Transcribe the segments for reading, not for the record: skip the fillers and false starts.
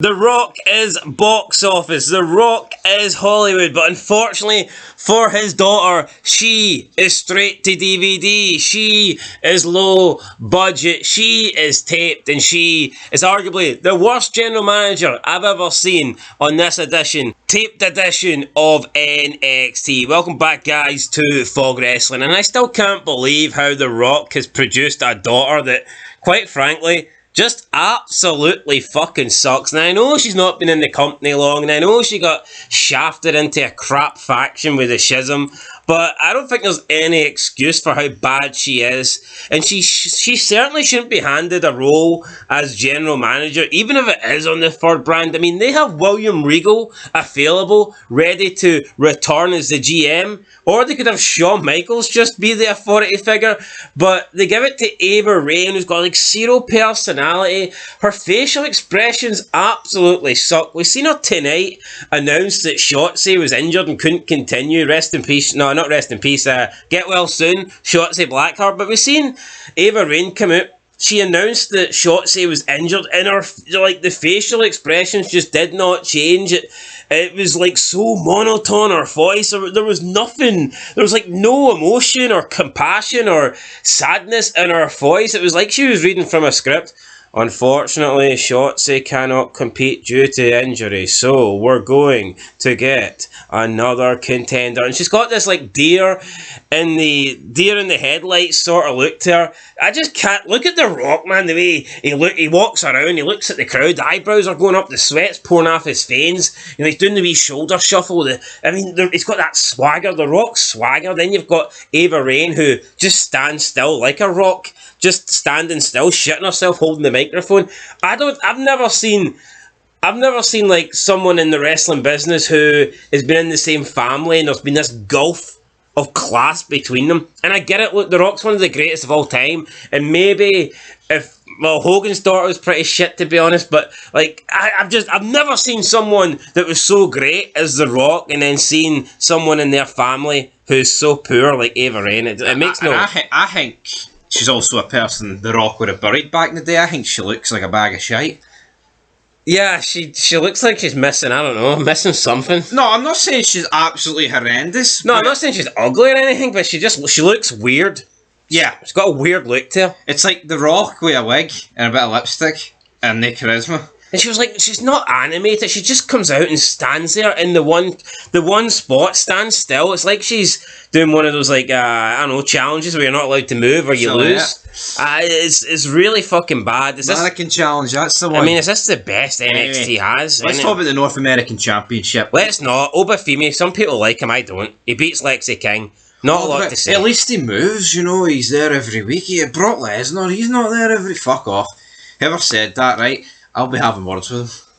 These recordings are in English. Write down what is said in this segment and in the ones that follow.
The Rock is box office. The Rock is Hollywood. But unfortunately for his daughter, she is straight to DVD. She is low budget. She is taped. And she is arguably the worst general manager I've ever seen on this taped edition of NXT. Welcome back, guys, to Fog Wrestling. And I still can't believe how The Rock has produced a daughter that, quite frankly, just absolutely fucking sucks. And I know she's not been in the company long, and I know she got shafted into a crap faction with a schism, but I don't think there's any excuse for how bad she is. And she certainly shouldn't be handed a role as general manager, even if it is on the third brand. I mean, they have William Regal available, ready to return as the GM, or they could have Shawn Michaels just be the authority figure, but they give it to Ava Raine, who's got like zero personality. Her facial expressions absolutely suck. We've seen her tonight announce that Shotzi was injured and couldn't continue. Rest in peace. No, not rest in peace. Get well soon, Shotzi Blackheart. But we've seen Ava Raine come out. She announced that Shotzi was injured, and her, like, the facial expressions just did not change. It was like so monotone, her voice. There was nothing. There was like no emotion or compassion or sadness in her voice. It was like she was reading from a script. Unfortunately, Shotzi cannot compete due to injury, so we're going to get another contender. And she's got this like deer in the headlights sort of look to her. I just can't look at The Rock, man. The way he walks around, he looks at the crowd. The eyebrows are going up, the sweat's pouring off his veins. You know, he's doing the wee shoulder shuffle. He's got that swagger, The Rock's swagger. Then you've got Ava Raine, who just stands still like a rock. Just standing still, shitting herself, holding the microphone. I've never seen like someone in the wrestling business who has been in the same family and there's been this gulf of class between them. And I get it, look, The Rock's one of the greatest of all time, and maybe Hogan's daughter was pretty shit, to be honest, but like I've never seen someone that was so great as The Rock, and then seen someone in their family who's so poor like Ava Raine. It makes no. I think she's also a person The Rock would have buried back in the day. I think she looks like a bag of shite. Yeah, she looks like she's missing something. No, I'm not saying she's absolutely horrendous. No, I'm not saying she's ugly or anything, but she looks weird. Yeah. She's got a weird look to her. It's like The Rock with a wig and a bit of lipstick and no charisma. And she was like, she's not animated. She just comes out and stands there in the one spot, stands still. It's like she's doing one of those like challenges where you're not allowed to move or you lose. It's really fucking bad. American challenge, that's the one. I mean, is this the best NXT has? Let's talk about the North American Championship. Let's not. Obafemi, some people like him, I don't. He beats Lexi King. Not a lot to say. At least he moves, you know, he's there every week. Brock Lesnar, he's not there every... Fuck off. Whoever said that, right? I'll be having words with him.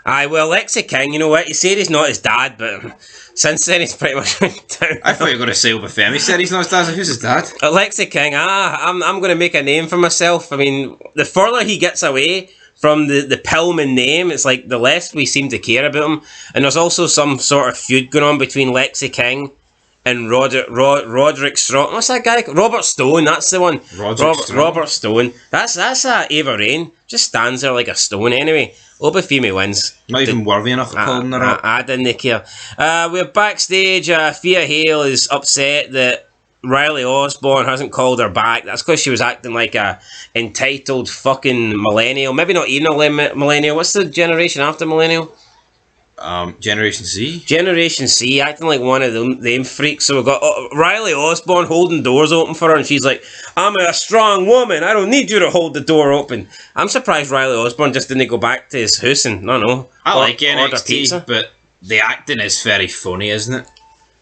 Aye, well, Lexi King, you know what? He said he's not his dad, but since then he's pretty much went down. I thought you were going to say Obafemi. He said he's not his dad. Who's his dad? Lexi King, I'm going to make a name for myself. I mean, the further he gets away from the Pillman name, it's like the less we seem to care about him. And there's also some sort of feud going on between Lexi King and Roderick Strong. What's that guy? Robert Stone, that's the one. Robert Stone. That's Ava Raine. Just stands there like a stone anyway. Obafemi wins. Not even worthy enough to call him the Rock. I didn't care. We're backstage. Thea Hale is upset that Riley Osborne hasn't called her back. That's because she was acting like a entitled fucking millennial. Maybe not even a millennial. What's the generation after millennial? Generation Z. Generation C, acting like one of them freaks. So we've got Riley Osborne holding doors open for her, and she's like, I'm a strong woman, I don't need you to hold the door open. I'm surprised Riley Osborne just didn't go back to his house and, I don't know. I like NXT, but the acting is very funny, isn't it?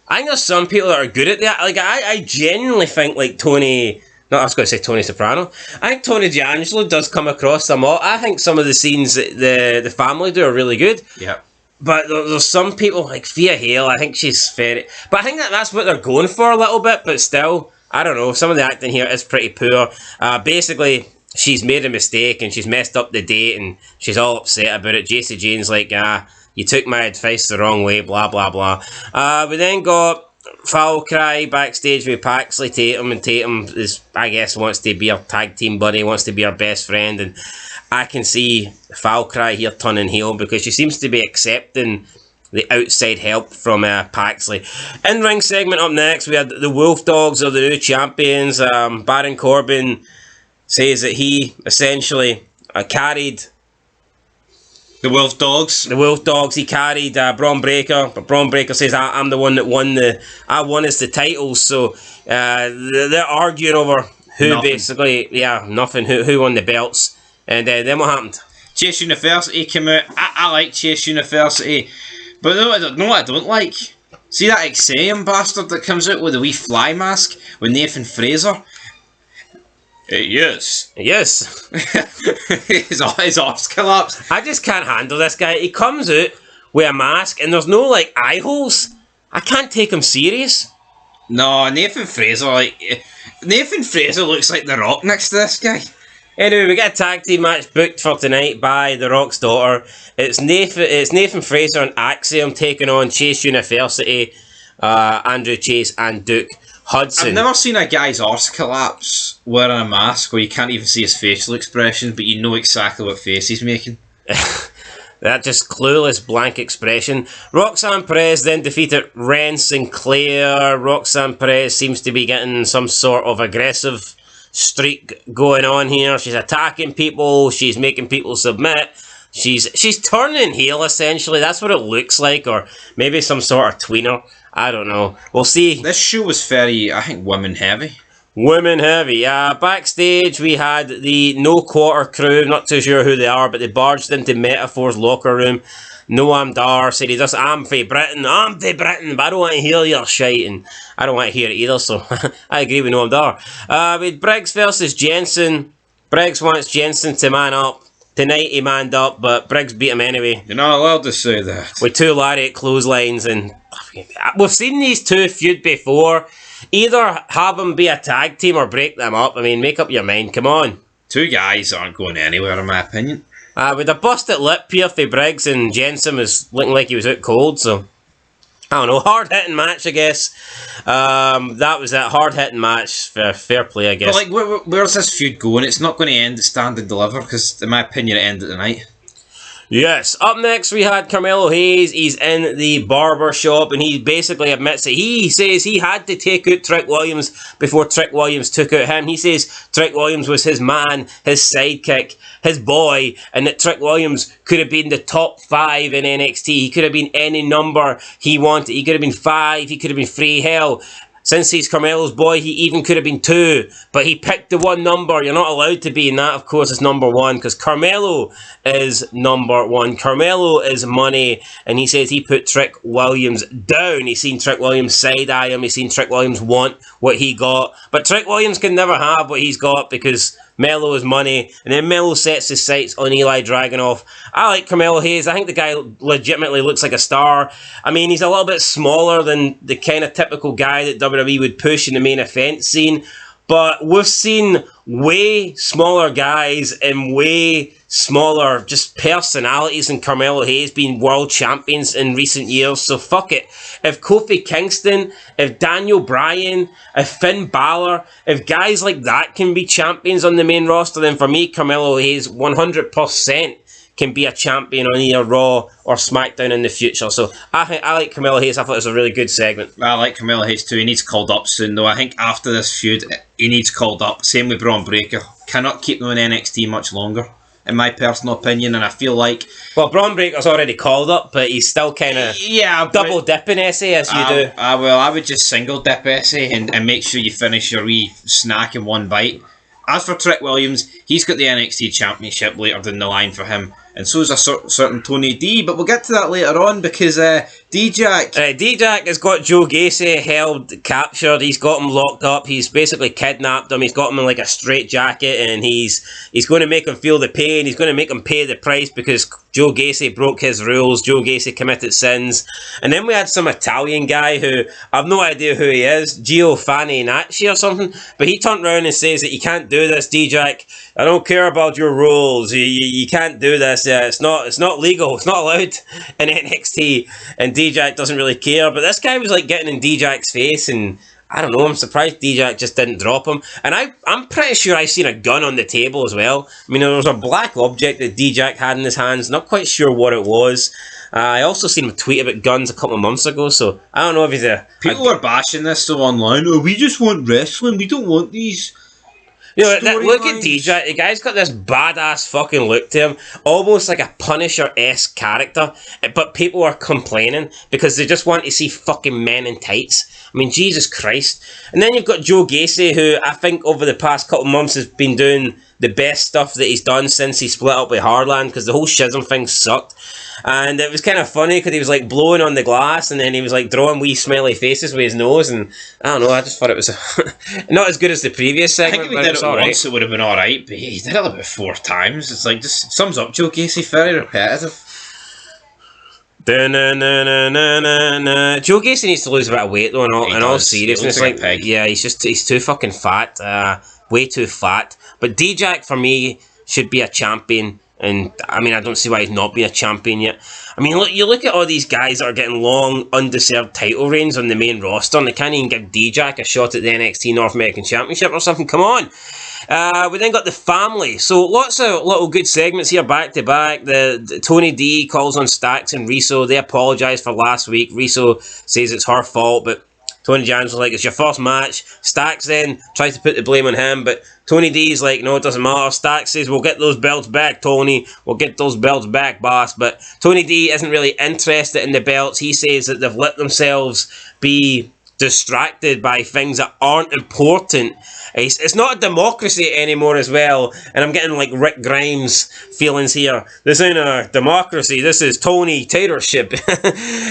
I think there's some people that are good at that. Like, I genuinely think, like, Tony Soprano. I think Tony D'Angelo does come across some odd. I think some of the scenes that the family do are really good. Yeah. But there's some people like Thea Hale, I think she's very... But I think that's what they're going for a little bit, but still, I don't know, some of the acting here is pretty poor. Basically, she's made a mistake and she's messed up the date and she's all upset about it. Jacy Jane's like, you took my advice the wrong way, blah, blah, blah. We then got Foul Cry backstage with Paxley Tatum, and Tatum is, I guess, wants to be our tag team buddy, wants to be our best friend, and I can see Falcry here turning heel because she seems to be accepting the outside help from Paxley. In-ring segment up next, we had the Wolf Dogs are the new champions. Baron Corbin says that he essentially carried The Wolf Dogs. the Wolf Dogs. He carried Braun Breaker, but Braun Breaker says I'm the one that won I won us the titles. So they're arguing over who Nothing. basically, nothing. Who won the belts, and then what happened? Chase University came out. I like Chase University, but no, I don't like. See that Exeum bastard that comes out with a wee fly mask with Nathan Fraser? Yes. Yes. his arse collapsed. I just can't handle this guy. He comes out with a mask and there's no like eye holes. I can't take him serious. No, Nathan Fraser looks like The Rock next to this guy. Anyway, we get a tag team match booked for tonight by The Rock's daughter. It's Nathan Fraser and Axiom taking on Chase University, Andrew Chase and Duke Hudson. I've never seen a guy's arse collapse wearing a mask where you can't even see his facial expression, but you know exactly what face he's making. That just clueless blank expression. Roxanne Perez then defeated Ren Sinclair. Roxanne Perez seems to be getting some sort of aggressive streak going on here. She's attacking people. She's making people submit. She's turning heel essentially. That's what it looks like, or maybe some sort of tweener. I don't know. We'll see. This show was very, I think, women heavy. Women heavy. Backstage, we had the No Quarter crew. Not too sure who they are, but they barged into Metaphor's locker room. Noam Dar said he does. I'm for Britain, but I don't want to hear your shite, and I don't want to hear it either. So I agree with Noam Dar. With Briggs versus Jensen. Briggs wants Jensen to man up. Tonight he manned up, but Briggs beat him anyway. You're not allowed to say that. With two lariat clotheslines, and we've seen these two feud before. Either have them be a tag team or break them up. I mean, make up your mind. Come on. Two guys aren't going anywhere, in my opinion. With a busted lip here for Briggs, and Jensen was looking like he was out cold, so I don't know. Hard hitting match, I guess. That was that hard hitting match. Fair play, I guess. But like, where's this feud going? It's not going to end at Stand and Deliver because, in my opinion, it ended tonight. Yes. Up next, we had Carmelo Hayes. He's in the barber shop, and he basically admits that he says he had to take out Trick Williams before Trick Williams took out him. He says Trick Williams was his man, his sidekick, his boy, and that Trick Williams could have been the top 5 in NXT. He could have been any number he wanted. He could have been 5. He could have been 3. Hell, since he's Carmelo's boy, he even could have been 2, but he picked the one number. You're not allowed to be, and that, of course, is number 1, because Carmelo is number 1. Carmelo is money, and he says he put Trick Williams down. He's seen Trick Williams side-eye him. He's seen Trick Williams want what he got, but Trick Williams can never have what he's got because Melo is money, and then Melo sets his sights on Eli Dragunov. I like Carmelo Hayes. I think the guy legitimately looks like a star. I mean, he's a little bit smaller than the kind of typical guy that WWE would push in the main event scene, but we've seen way smaller guys and way smaller just personalities than Carmelo Hayes being world champions in recent years, so fuck it. If Kofi Kingston, if Daniel Bryan, if Finn Balor, if guys like that can be champions on the main roster, then for me, Carmelo Hayes 100% can be a champion on either Raw or SmackDown in the future. So I like Carmelo Hayes. I thought it was a really good segment. I like Carmelo Hayes too. He needs called up soon though. I think after this feud, he needs called up. Same with Braun Breaker. Cannot keep them in NXT much longer, in my personal opinion, and I feel like... Well, Braun Breaker's already called up, but he's still kind of double dipping essay as you do. I would just single dip essay and make sure you finish your wee snack in one bite. As for Trick Williams, he's got the NXT Championship later down the line for him, and so is a certain Tony D, but we'll get to that later on because D-Jack... D-Jack has got Joe Gacy captured. He's got him locked up. He's basically kidnapped him. He's got him in like a straitjacket, and he's going to make him feel the pain. He's going to make him pay the price because Joe Gacy broke his rules. Joe Gacy committed sins. And then we had some Italian guy who, I've no idea who he is, Giovanni or something, but he turned around and says that you can't do this, D-Jack. I don't care about your rules. You can't do this. It's not legal. It's not allowed in NXT. And D-Jack doesn't really care. But this guy was like getting in D-Jack's face, and I don't know. I'm surprised D-Jack just didn't drop him. And I'm pretty sure I seen a gun on the table as well. I mean, there was a black object that D-Jack had in his hands. Not quite sure what it was. I also seen him tweet about guns a couple of months ago, so I don't know if he's a... People are bashing this so online. Oh, we just want wrestling. We don't want these... You know, look at DJ. The guy's got this badass fucking look to him, almost like a Punisher-esque character. But people are complaining because they just want to see fucking men in tights. I mean, Jesus Christ. And then you've got Joe Gacy, who I think over the past couple of months has been doing the best stuff that he's done since he split up with Hardland, because the whole Schism thing sucked. And it was kind of funny because he was like blowing on the glass and then he was like drawing wee smelly faces with his nose, and I don't know, I just thought it was not as good as the previous segment. I think if he did it once, it would have been alright, but he did it about 4 times. It's like, just sums up Joe Gacy, very repetitive. Joe Gacy needs to lose a bit of weight though, in all seriousness. Yeah, he's too fucking fat, way too fat. But D-Jack for me should be a champion. And I mean, I don't see why he's not been a champion yet. I mean, look at all these guys that are getting long, undeserved title reigns on the main roster, and they can't even give D-Jack a shot at the NXT North American Championship or something. Come on. We then got the family. So lots of little good segments here back to back. The Tony D calls on Stax and Riso. They apologise for last week. Riso says it's her fault, but Tony Jans was like, it's your first match. Stax then tries to put the blame on him, but Tony D's like, no, it doesn't matter. Stax says, we'll get those belts back, Tony. We'll get those belts back, boss. But Tony D isn't really interested in the belts. He says that they've let themselves be distracted by things that aren't important. It's not a democracy anymore as well, and I'm getting like Rick Grimes feelings here. This ain't a democracy, this is Tony Tatership.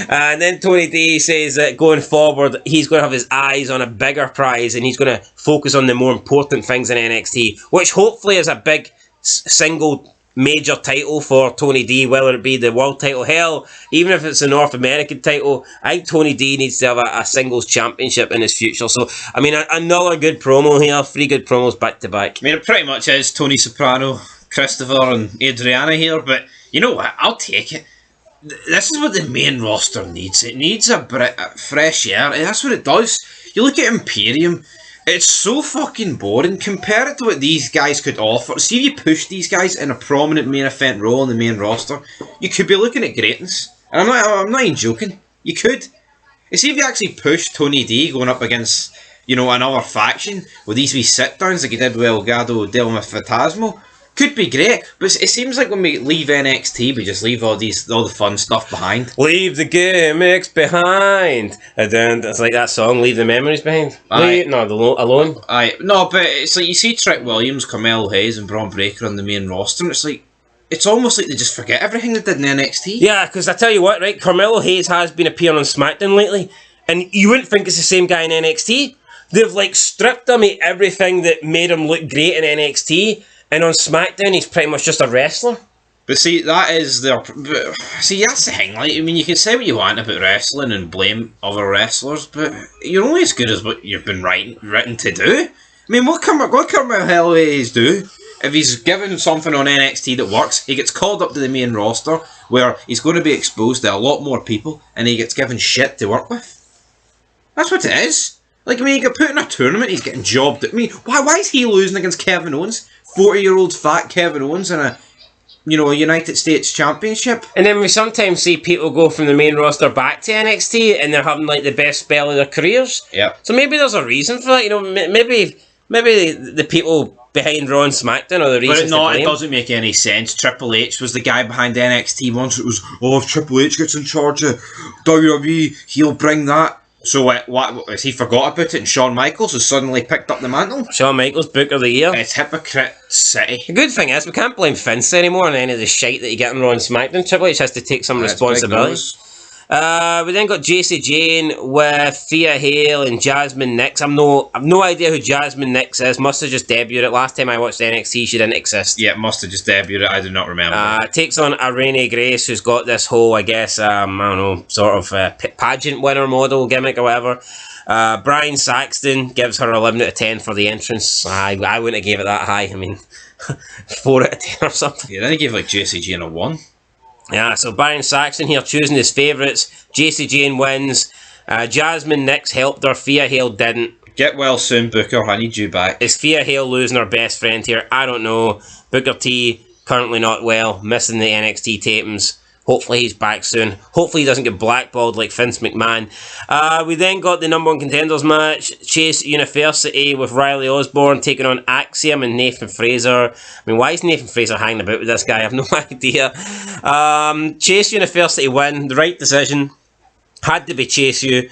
And then Tony D says that going forward he's going to have his eyes on a bigger prize and he's going to focus on the more important things in NXT, which hopefully is a big single major title for Tony D, whether it be the world title, hell, even if it's a North American title. I think Tony D needs to have a singles championship in his future. So, I mean, another good promo here, 3 good promos back to back. I mean, it pretty much is Tony Soprano, Christopher and Adriana here, but you know what, I'll take it. This is what the main roster needs. It needs a fresh air, and that's what it does. You look at Imperium, it's so fucking boring. Compare it to what these guys could offer. See if you push these guys in a prominent main event role in the main roster, you could be looking at greatness. And I'm not even joking. You could. And see if you actually push Tony D going up against, you know, another faction with these wee sit-downs like he did with Elgado del Fantasmo. Could be great, but it seems like when we leave NXT, we just leave all the fun stuff behind. Leave the gimmicks behind, and then it's like that song, "Leave the Memories Behind." Alone. No, but it's like you see Trick Williams, Carmelo Hayes, and Braun Breaker on the main roster, and it's like it's almost like they just forget everything they did in NXT. Yeah, because I tell you what, right? Carmelo Hayes has been appearing on SmackDown lately, and you wouldn't think it's the same guy in NXT. They've like stripped him of everything that made him look great in NXT. And on SmackDown, he's pretty much just a wrestler. But see, that's the thing. Like, I mean, you can say what you want about wrestling and blame other wrestlers, but you're only as good as what you've been written to do. I mean, what Carmelo Hayes do? If he's given something on NXT that works, he gets called up to the main roster, where he's going to be exposed to a lot more people, and he gets given shit to work with. That's what it is. Like, I mean, he got put in a tournament, he's getting jobbed. I mean, why is he losing against Kevin Owens? 40-year-old fat Kevin Owens in a United States Championship. And then we sometimes see people go from the main roster back to NXT and they're having like the best spell of their careers. Yeah. So maybe there's a reason for that. You know, maybe the people behind Raw and SmackDown are the reason. But it doesn't make any sense. Triple H was the guy behind NXT once. It was, if Triple H gets in charge of WWE, he'll bring that. So what has he forgot about it, and Shawn Michaels has suddenly picked up the mantle? Shawn Michaels, Book of the Year. It's hypocrite city. The good thing is we can't blame Vince anymore on any of the shite that you get on Raw and SmackDown. Triple H has to take some responsibility. We then got Jacy Jane with Thea Hale and Jasmine Nix. I've no idea who Jasmine Nix is. Must have just debuted. Last time I watched NXT, she didn't exist. Yeah, must have just debuted. I do not remember. Takes on Irene Grace, who's got this whole, I guess, I don't know, sort of pageant winner model gimmick or whatever. Brian Saxton gives her 11 out of 10 for the entrance. I wouldn't have gave it that high. I mean, 4 out of 10 or something. Yeah, then he gave like Jacy Jane a 1. Yeah, so Brian Saxton here choosing his favourites. Jacy Jane wins. Jasmine Nix helped her. Fia Hale didn't. Get well soon, Booker. I need you back. Is Fia Hale losing her best friend here? I don't know. Booker T, currently not well, missing the NXT tapings. Hopefully he's back soon. Hopefully he doesn't get blackballed like Vince McMahon. We then got the number one contenders match. Chase University with Riley Osborne taking on Axiom and Nathan Fraser. I mean, why is Nathan Fraser hanging about with this guy? I have no idea. Chase University win. The right decision. Had to be Chase U.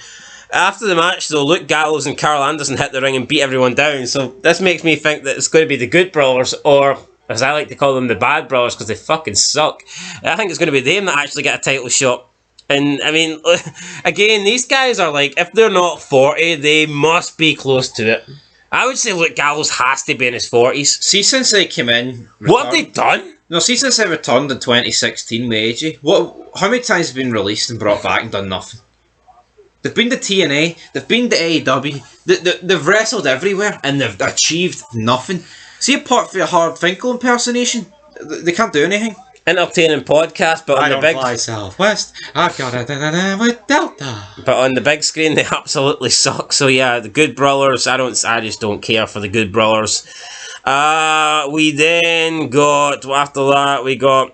After the match, though, Luke Gallows and Carl Anderson hit the ring and beat everyone down. So this makes me think that it's going to be the Good Brawlers, or as I like to call them, the Bad Brawlers, because they fucking suck. I think it's going to be them that actually get a title shot. And, I mean, again, these guys are like, if they're not 40, they must be close to it. I would say Luke Gallows has to be in his 40s. See, since they came in... What have they done? No, see, since they returned in 2016 with AJ, how many times have been released and brought back and done nothing? They've been to TNA, they've been to AEW, they've wrestled everywhere, and they've achieved nothing. See, apart from a Hard Finkel impersonation, they can't do anything. Entertaining podcast, but on the big... fly southwest, I've got a with Delta. But on the big screen, they absolutely suck. So yeah, the Good Brawlers, I just don't care for the Good Brawlers. We then got, after that, we got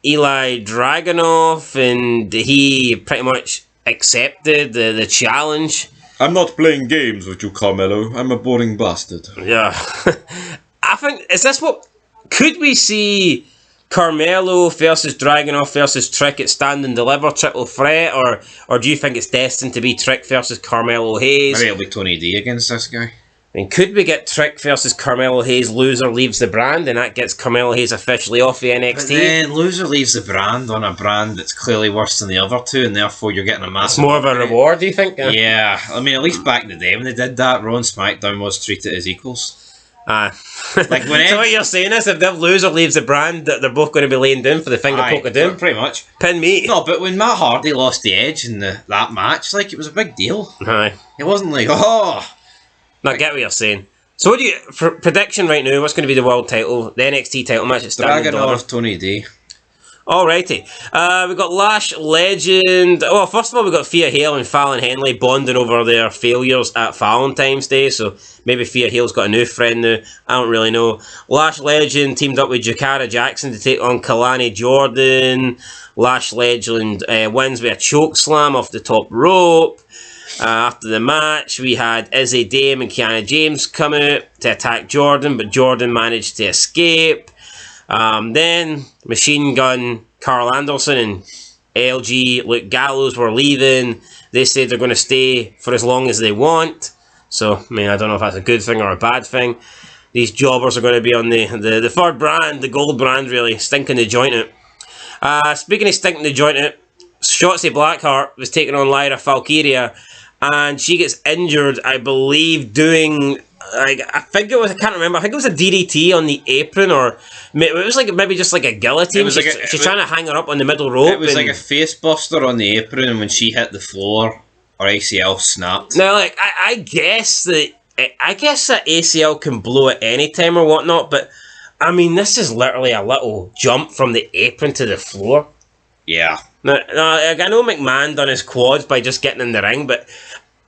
Eli Dragunov, and he pretty much accepted the challenge. I'm not playing games with you, Carmelo. I'm a boring bastard. Yeah. I think, is this what... Could we see Carmelo versus Dragunov versus Trick at Stand and Deliver triple threat, or do you think it's destined to be Trick versus Carmelo Hayes? Maybe it'll be Tony D against this guy. I mean, could we get Trick versus Carmelo Hayes, loser leaves the brand, and that gets Carmelo Hayes officially off the NXT? But then loser leaves the brand on a brand that's clearly worse than the other two, and therefore you're getting a massive... It's more of a reward, do you think? Yeah, I mean, at least back in the day when they did that, Raw and SmackDown was treated as equals. Like when so what you're saying is, if the loser leaves the brand, that they're both going to be laying down for the finger poke of doom? Pretty much. Pin me. No, but when Matt Hardy lost the edge in that match, like, it was a big deal. Aye. It wasn't like, oh... No, I get what you're saying. So what do you... For prediction right now, what's going to be the world title? The NXT title match at Stand and Deliver? Dragunov, Tony D. Alrighty. We've got Lash Legend. Well, first of all, we've got Fia Hale and Fallon Henley bonding over their failures at Valentine's Day. So maybe Fia Hale's got a new friend now. I don't really know. Lash Legend teamed up with Jakara Jackson to take on Kalani Jordan. Lash Legend wins with a choke slam off the top rope. After the match, we had Izzy Dame and Kiana James come out to attack Jordan, but Jordan managed to escape. Then Machine Gun Carl Anderson and LG Luke Gallows were leaving. They said they're going to stay for as long as they want. So, I mean, I don't know if that's a good thing or a bad thing. These jobbers are going to be on the third brand, the gold brand, really, stinking the joint out. Speaking of stinking the joint out, Shotzi Blackheart was taking on Lyra Valkyria, and she gets injured, I believe, doing... I think it was, I can't remember, I think it was a DDT on the apron, or it was like maybe just like a guillotine. She's trying to hang her up on the middle rope. It was like a face buster on the apron, and when she hit the floor, her ACL snapped. Now, like, I guess that ACL can blow at any time or whatnot, but I mean, this is literally a little jump from the apron to the floor. Yeah. Now, I know McMahon done his quads by just getting in the ring, but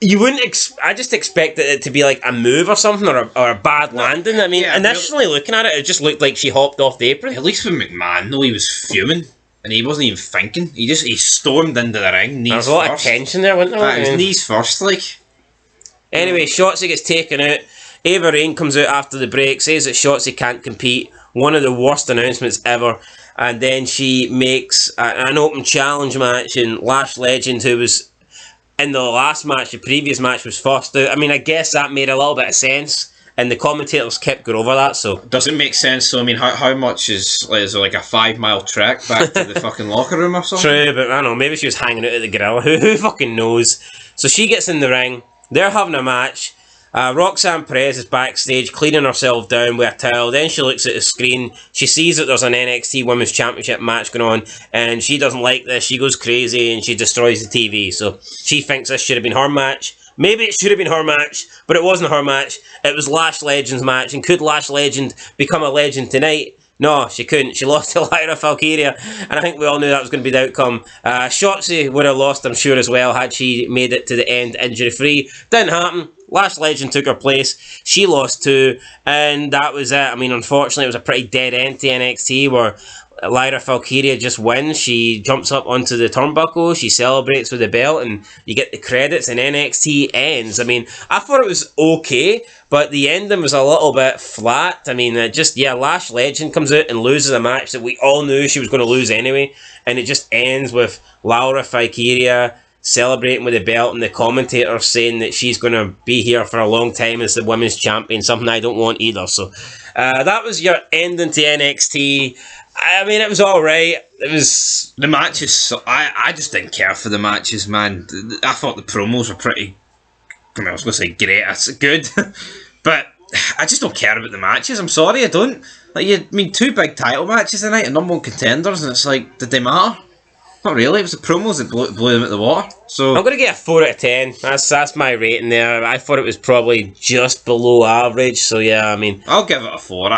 you wouldn't. I just expected it to be like a move or something, or a bad landing. I mean, initially looking at it, it just looked like she hopped off the apron. At least with McMahon, though, he was fuming, and he wasn't even thinking. He stormed into the ring, knees first. There was a lot of tension there, wasn't there? It was knees first, like. Anyway, Shotzi gets taken out. Ava Raine comes out after the break, says that Shotzi can't compete. One of the worst announcements ever. And then she makes an open challenge match, and Lash Legend, who was in the last match, the previous match, was forced out. I mean, I guess that made a little bit of sense, and the commentators kept going over that, so... Does it make sense? So, I mean, how much is there like a 5-mile trek back to the fucking locker room or something? True, but I don't know, maybe she was hanging out at the Gorilla. Who fucking knows? So she gets in the ring, they're having a match. Roxanne Perez is backstage cleaning herself down with a towel. Then she looks at the screen. She sees that there's an NXT Women's Championship match going on, and she doesn't like this. She goes crazy and she destroys the TV. So she thinks this should have been her match. Maybe it should have been her match, but it wasn't her match. It was Lash Legend's match. And could Lash Legend become a legend tonight? No, she couldn't. She lost to Lyra Valkyria, and I think we all knew that was going to be the outcome. Shotzi would have lost, I'm sure, as well, had she made it to the end injury-free. Didn't happen. Last Legend took her place. She lost too, and that was it. I mean, unfortunately, it was a pretty dead end to NXT where Lyra Valkyria just wins. She jumps up onto the turnbuckle, she celebrates with the belt, and you get the credits, and NXT ends. I mean, I thought it was okay, but the ending was a little bit flat. I mean, Lash Legend comes out and loses a match that we all knew she was going to lose anyway, and it just ends with Lyra Valkyria celebrating with the belt and the commentator saying that she's going to be here for a long time as the women's champion, something I don't want either. So that was your ending to NXT. I mean, it was alright. It was... The matches, I just didn't care for the matches, man. I thought the promos were pretty... I was going to say great, that's good. But I just don't care about the matches. I'm sorry, I don't. Two big title matches tonight and number one contenders, and it's like, did they matter? Not really. It was the promos that blew them out the water. So I'm going to get a 4 out of 10. That's my rating there. I thought it was probably just below average. So yeah, I mean, I'll give it a 4.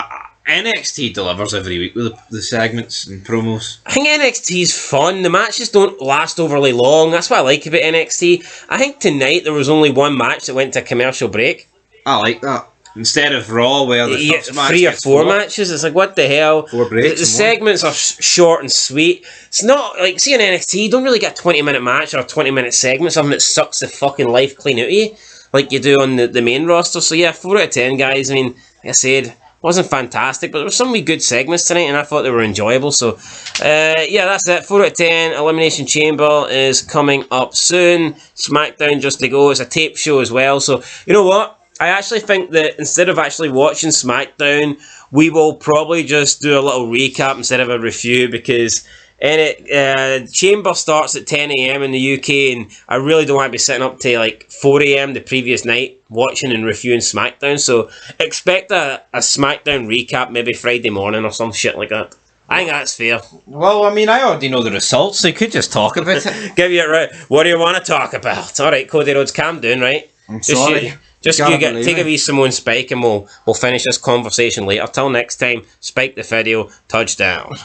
NXT delivers every week with the segments and promos. I think NXT's fun. The matches don't last overly long. That's what I like about NXT. I think tonight there was only one match that went to a commercial break. I like that. Instead of Raw, where the first match 3 or 4 matches, it's like, what the hell? 4 breaks. The segments are short and sweet. It's not like, see, in NXT, you don't really get a 20-minute match or a 20-minute segment, something that sucks the fucking life clean out of you, like you do on the main roster. So yeah, 4 out of 10, guys. I mean, like I said, wasn't fantastic, but there were some wee good segments tonight, and I thought they were enjoyable. So yeah, that's it. 4 out of 10. Elimination Chamber is coming up soon. SmackDown just to go. It's a tape show as well. So you know what? I actually think that instead of actually watching SmackDown, we will probably just do a little recap instead of a review, because Chamber starts at 10 AM in the UK, and I really don't want to be sitting up to like 4 AM the previous night watching and reviewing SmackDown. So expect a SmackDown recap maybe Friday morning or some shit like that. I think that's fair. Well, I mean, I already know the results, so you could just talk about it. Give you it right. What do you want to talk about? All right, Cody Rhodes, calm down, right? I'm sorry. Take a wee Simone Spike, and we'll finish this conversation later. Till next time, Spike the video, touchdown.